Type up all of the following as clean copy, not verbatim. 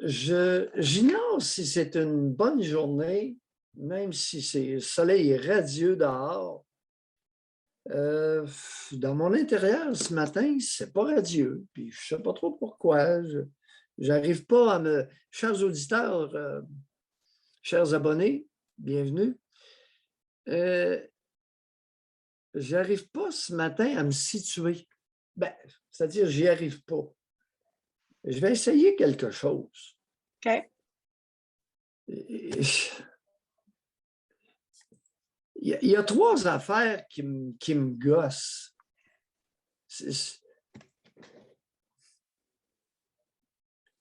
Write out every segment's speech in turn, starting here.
J'ignore si c'est une bonne journée, même si le soleil est radieux dehors. Dans mon intérieur, ce matin, c'est pas radieux. Puis je sais pas trop pourquoi. J'arrive pas à me... Chers auditeurs, chers abonnés, bienvenue. J'arrive pas ce matin à me situer. Ben, c'est-à-dire, j'y arrive pas. Je vais essayer quelque chose. OK. Il y a trois affaires qui me gossent.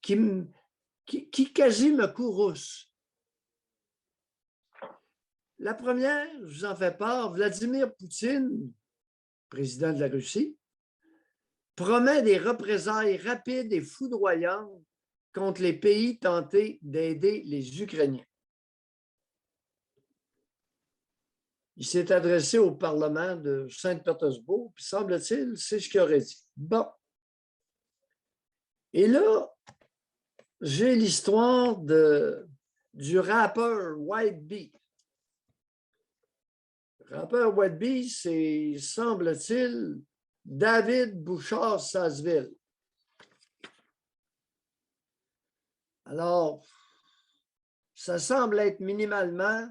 Qui quasi me courroucent. La première, je vous en fais part, Vladimir Poutine, président de la Russie, promet des représailles rapides et foudroyantes contre les pays tentés d'aider les Ukrainiens. Il s'est adressé au Parlement de Saint-Pétersbourg, puis semble-t-il, c'est ce qu'il aurait dit. Bon. Et là, j'ai l'histoire du rappeur White Bee. Le rappeur White Bee, c'est, semble-t-il, David Bouchard-Sasseville. Alors, ça semble être minimalement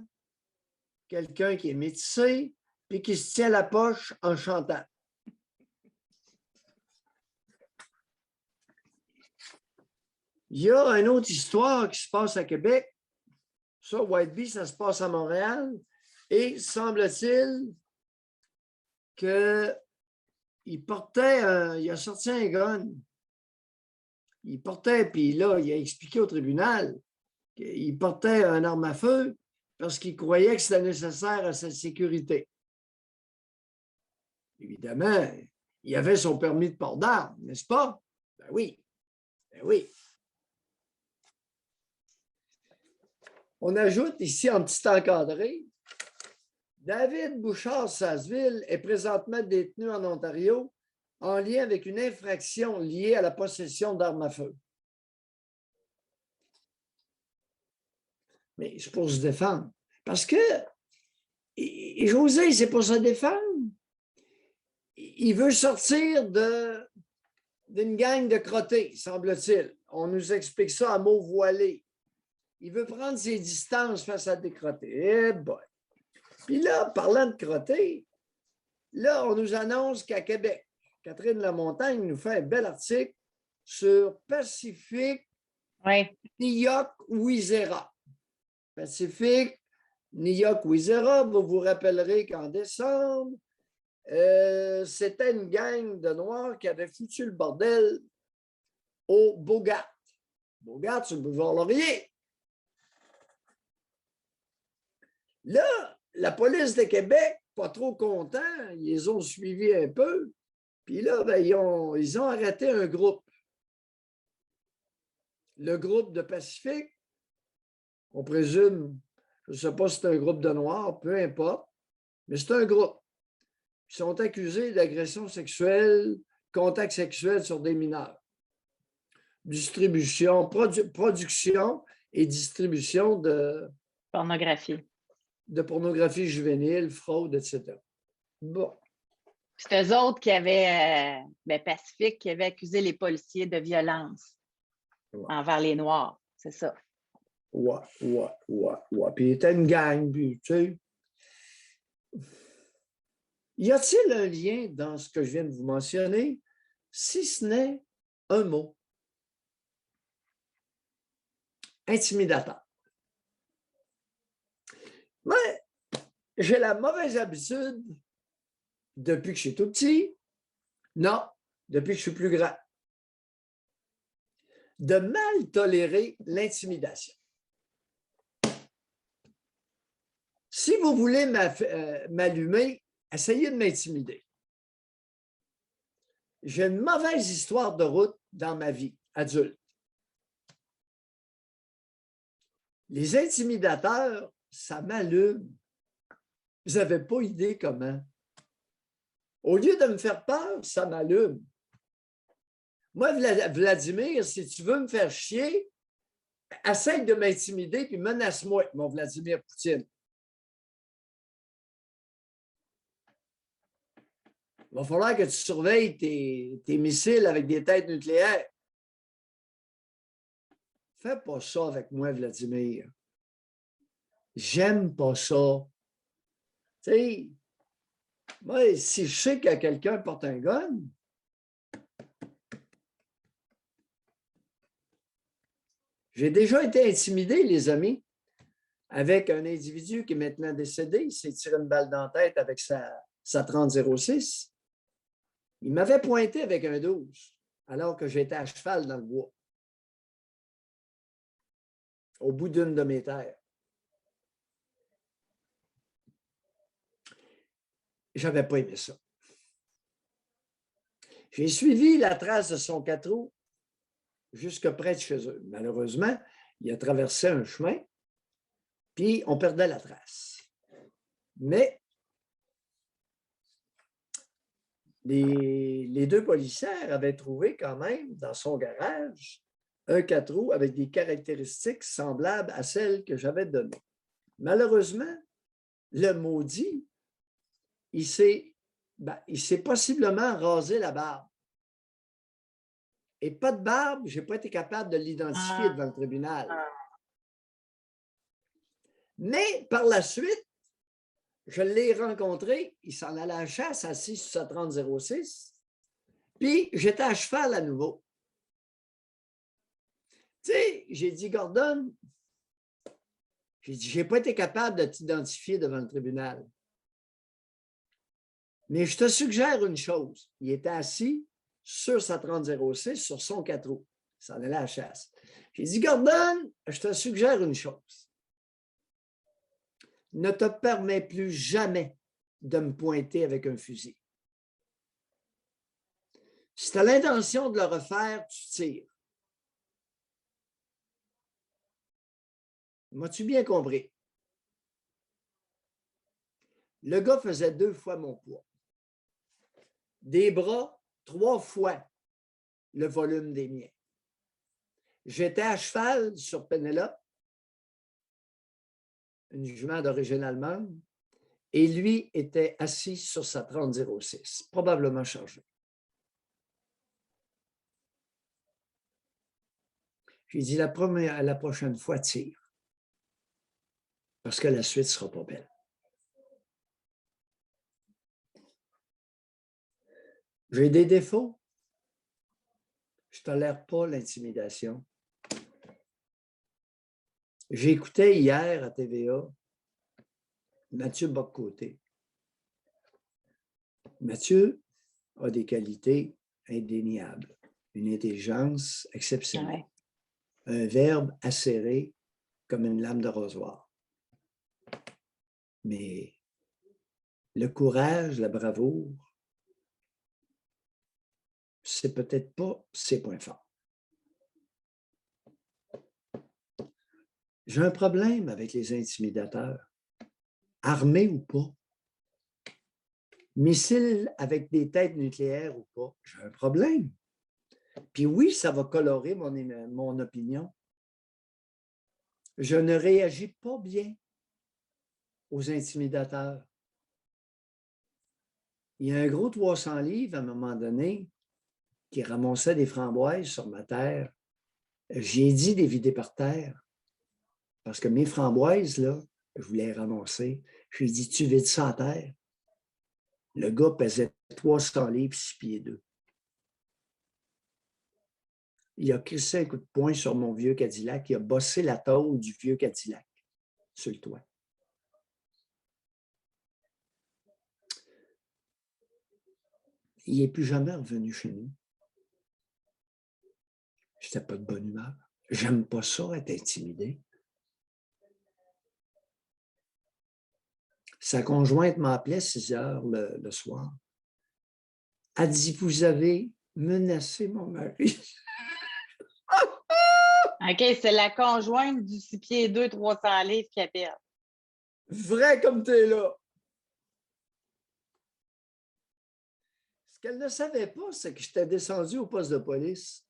quelqu'un qui est métissé puis qui se tient la poche en chantant. Il y a une autre histoire qui se passe à Québec. Ça, White Bee, ça se passe à Montréal. Et semble-t-il qu'il portait, il a sorti un gun. Il portait, puis là, il a expliqué au tribunal qu'il portait une arme à feu parce qu'il croyait que c'était nécessaire à sa sécurité. Évidemment, il avait son permis de port d'armes, n'est-ce pas? Ben oui, ben oui. On ajoute ici en petit encadré, David Bouchard-Sasseville est présentement détenu en Ontario en lien avec une infraction liée à la possession d'armes à feu. Mais c'est pour se défendre. Parce que, José, c'est pour se défendre. Il veut sortir d'une gang de crottés, semble-t-il. On nous explique ça à mots voilés. Il veut prendre ses distances face à des crottés. Eh boy! Puis là, parlant de crottés, là, on nous annonce qu'à Québec, Catherine Lamontagne nous fait un bel article sur Pacifique Niyok-Wizera. Pacifique Niyok-Wizera, vous vous rappellerez qu'en décembre, c'était une gang de Noirs qui avait foutu le bordel au Bogart. Bogart sur le boulevard Laurier. Là, la police de Québec, pas trop content, ils les ont suivis un peu. Puis là, ben, ils ont arrêté un groupe. Le groupe de Pacifique, on présume, je ne sais pas si c'est un groupe de Noirs, peu importe, mais c'est un groupe. Ils sont accusés d'agression sexuelle, contact sexuel sur des mineurs. Distribution, production et distribution de pornographie juvénile, fraude, etc. Bon. C'est eux autres qui avaient, Pacifique, qui avaient accusé les policiers de violence envers les Noirs, c'est ça. Ouais. Puis il était une gang, puis tu sais. Y a-t-il un lien dans ce que je viens de vous mentionner, si ce n'est un mot? Intimidateur. Mais j'ai la mauvaise habitude, depuis que je suis tout petit, non, depuis que je suis plus grand, de mal tolérer l'intimidation. Si vous voulez m'allumer, essayez de m'intimider. J'ai une mauvaise histoire de route dans ma vie adulte. Les intimidateurs, ça m'allume. Vous n'avez pas idée comment. Au lieu de me faire peur, ça m'allume. Moi, Vladimir, si tu veux me faire chier, essaie de m'intimider puis menace-moi, mon Vladimir Poutine. Il va falloir que tu surveilles tes missiles avec des têtes nucléaires. Fais pas ça avec moi, Vladimir. J'aime pas ça. Tu sais, moi, si je sais que quelqu'un porte un gun, j'ai déjà été intimidé, les amis, avec un individu qui est maintenant décédé. Il s'est tiré une balle dans la tête avec sa 30-06. Il m'avait pointé avec un 12, alors que j'étais à cheval dans le bois, au bout d'une de mes terres. Je n'avais pas aimé ça. J'ai suivi la trace de son 4 roues jusque près de chez eux. Malheureusement, il a traversé un chemin, puis on perdait la trace. Mais les deux policiers avaient trouvé quand même dans son garage un 4 roues avec des caractéristiques semblables à celles que j'avais données. Malheureusement, le maudit, il s'est possiblement rasé la barbe. Et pas de barbe, je n'ai pas été capable de l'identifier devant le tribunal. Mais par la suite, je l'ai rencontré, il s'en allait à la chasse, assis sur sa 30-06, puis j'étais à cheval à nouveau. Tu sais, j'ai dit, Gordon, j'ai dit, je n'ai pas été capable de t'identifier devant le tribunal. Mais je te suggère une chose. Il était assis sur sa 30-06, sur son 4 roues. Il s'en allait à la chasse. J'ai dit, Gordon, je te suggère une chose. Ne te permets plus jamais de me pointer avec un fusil. Si tu as l'intention de le refaire, tu tires. M'as-tu bien compris? Le gars faisait 2 fois mon poids. Des bras, 3 fois le volume des miens. J'étais à cheval sur Pénélope, une jument d'origine allemande, et lui était assis sur sa 30-06, probablement chargé. J'ai dit, la prochaine fois, tire, parce que la suite ne sera pas belle. J'ai des défauts. Je ne tolère pas l'intimidation. J'écoutais hier à TVA Mathieu Boccoté. Mathieu a des qualités indéniables, une intelligence exceptionnelle, un verbe acéré comme une lame de rasoir. Mais le courage, la bravoure, c'est peut-être pas ses points forts. J'ai un problème avec les intimidateurs, armés ou pas. Missiles avec des têtes nucléaires ou pas, j'ai un problème. Puis oui, ça va colorer mon opinion. Je ne réagis pas bien aux intimidateurs. Il y a un gros 300 livres à un moment donné qui ramassait des framboises sur ma terre. J'ai dit de les vider par terre parce que mes framboises, là, je voulais les ramasser. Je lui ai dit, tu vides ça à terre. Le gars pesait 300 livres, 6 pieds 2. Il a crissé un coup de poing sur mon vieux Cadillac. Il a bossé la tôle du vieux Cadillac sur le toit. Il n'est plus jamais revenu chez nous. Je n'étais pas de bonne humeur. J'aime pas ça, être intimidé. Sa conjointe m'appelait 6 heures le soir. Elle dit, vous avez menacé mon mari. OK, c'est la conjointe du 6 pieds 2, 300 livres qui appelle. Vrai comme tu es là. Ce qu'elle ne savait pas, c'est que j'étais descendu au poste de police.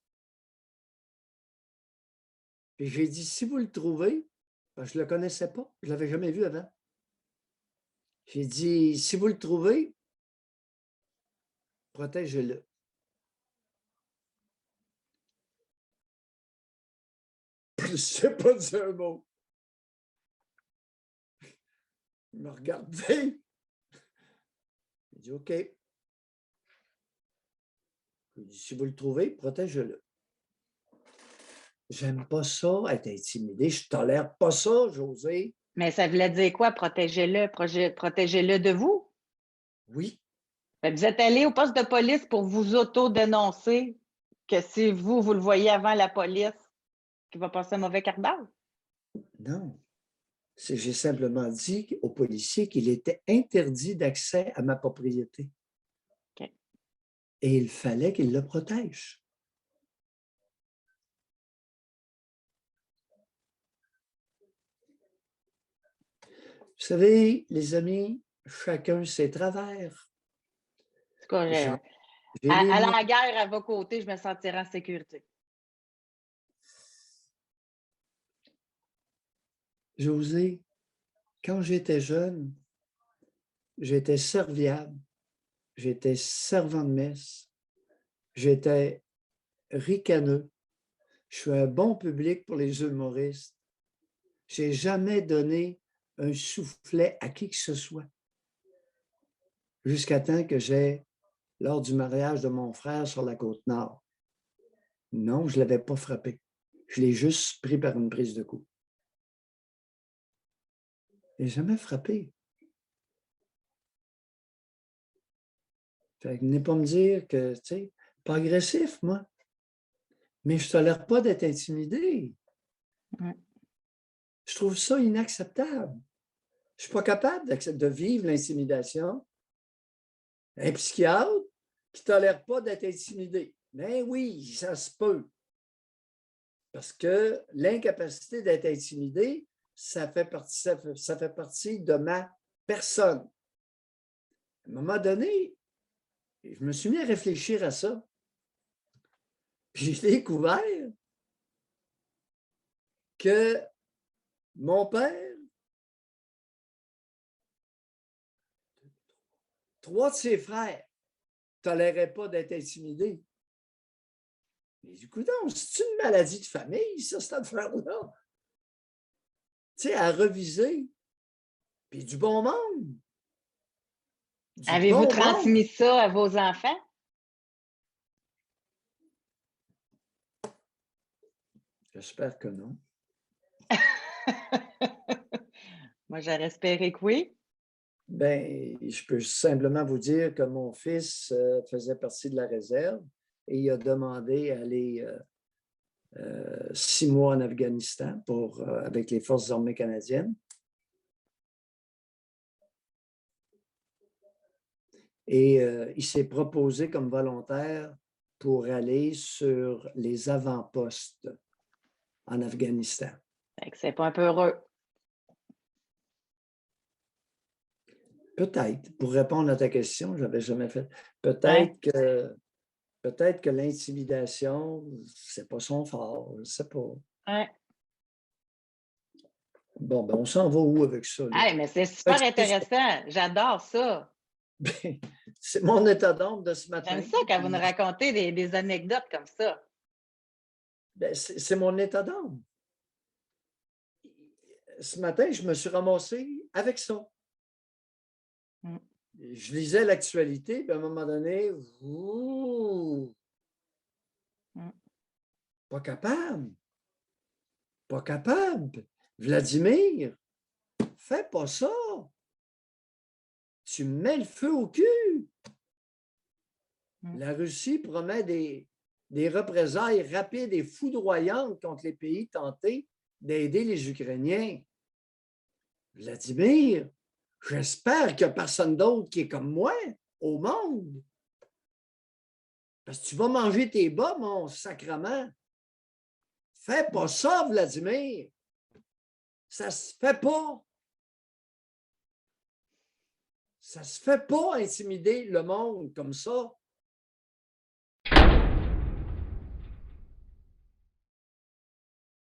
Puis j'ai dit, si vous le trouvez, parce que je ne le connaissais pas, je ne l'avais jamais vu avant. J'ai dit, si vous le trouvez, protégez-le. Je ne sais pas dire un mot. Il m'a regardé. Il dit, OK. Il dit, si vous le trouvez, protégez-le. J'aime pas ça, être intimidé. Je tolère pas ça, José. Mais ça voulait dire quoi, protégez-le? Protégez-le de vous? Oui. Fait que vous êtes allé au poste de police pour vous auto-dénoncer que si vous le voyez avant la police, qu'il va passer un mauvais quart d'heure? Non. J'ai simplement dit aux policiers qu'il était interdit d'accès à ma propriété. OK. Et il fallait qu'il le protège. Vous savez, les amis, chacun ses travers. En tout cas, J'ai à les la guerre à vos côtés, je me sentirais en sécurité. José, quand j'étais jeune, j'étais serviable, j'étais servant de messe, j'étais ricaneux, je suis un bon public pour les humoristes. Je n'ai jamais donné un soufflet à qui que ce soit. Jusqu'à temps que j'ai, lors du mariage de mon frère sur la Côte-Nord. Non, je ne l'avais pas frappé. Je l'ai juste pris par une prise de coup. Je n'ai jamais frappé. Fait que venez pas me dire que, tu sais, pas agressif, moi. Mais je ne tolère pas d'être intimidé. Ouais. Je trouve ça inacceptable. Je ne suis pas capable de vivre l'intimidation. Un psychiatre qui ne tolère pas d'être intimidé. Mais oui, ça se peut. Parce que l'incapacité d'être intimidé, ça fait partie de ma personne. À un moment donné, je me suis mis à réfléchir à ça. Puis j'ai découvert que mon père, 3 de ses frères ne toléraient pas d'être intimidés. Mais du coup, c'est une maladie de famille, ça, cette affaire-là. Tu sais, à reviser. Puis du bon monde. Avez-vous transmis ça à vos enfants? J'espère que non. Moi, j'aurais espéré que oui. Bien, je peux simplement vous dire que mon fils faisait partie de la réserve et il a demandé à aller 6 mois en Afghanistan avec les forces armées canadiennes. Et il s'est proposé comme volontaire pour aller sur les avant-postes en Afghanistan. C'est pas un peu heureux. Peut-être, pour répondre à ta question, je n'avais jamais fait. Peut-être que l'intimidation, c'est pas son fort, je ne sais pas. Ouais. Bon, ben on s'en va où avec ça? Là? Hey, mais c'est super intéressant. J'adore ça. C'est mon état d'âme de ce matin. J'aime ça quand vous nous racontez des anecdotes comme ça. C'est mon état d'âme. Ce matin, je me suis ramassé avec ça. Je lisais l'actualité, puis à un moment donné, pas capable. Pas capable. Vladimir, fais pas ça. Tu me mets le feu au cul. La Russie promet des représailles rapides et foudroyantes contre les pays tentés d'aider les Ukrainiens. Vladimir, j'espère qu'il n'y a personne d'autre qui est comme moi au monde. Parce que tu vas manger tes bas, mon sacrement. Fais pas ça, Vladimir. Ça se fait pas. Ça se fait pas intimider le monde comme ça.